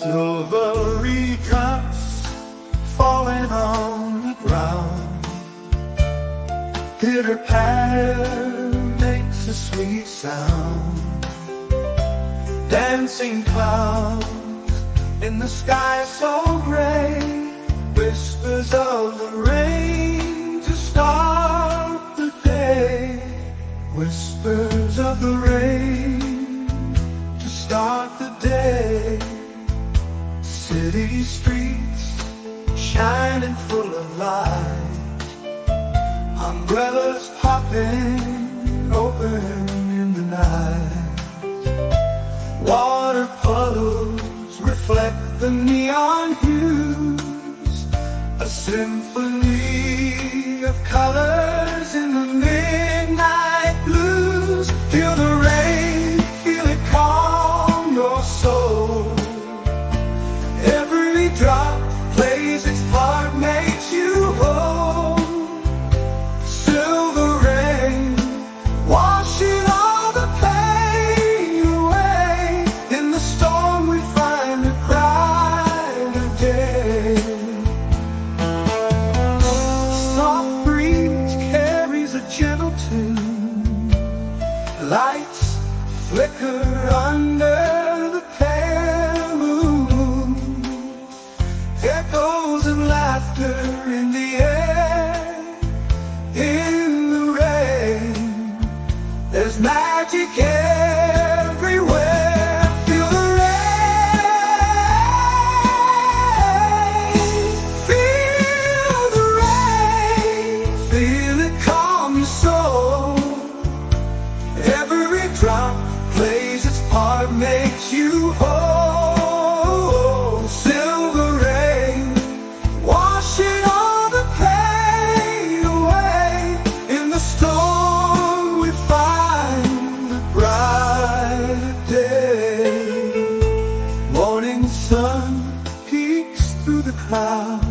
Silvery drops falling on the ground. Pitter patter makes a sweet sound. Dancing clouds in the sky so gray, whispers of the rain to start the day. Whispers of the rain to start the day. City streets shining full of light, umbrellas popping open in the night. Water puddles reflect the neon hues, a symphony of colors in the midnight blues. Feel the rain, feel it calm your soul. Every drop plays its part, makes you whole. Silver rain, washing all the pain away. In the storm we find a brighter day. Soft breeze carries a gentle tune. Lights flicker under the pale moon. Echoes of laughter in the air. In the rain, there's magic everywhere. Feel the rain, feel the rain, feel it calm your soul. Every drop plays its part, makes you whole. Silver rain, washing all the pain away. In the storm we find a brighter day. Morning sun peeks through the clouds,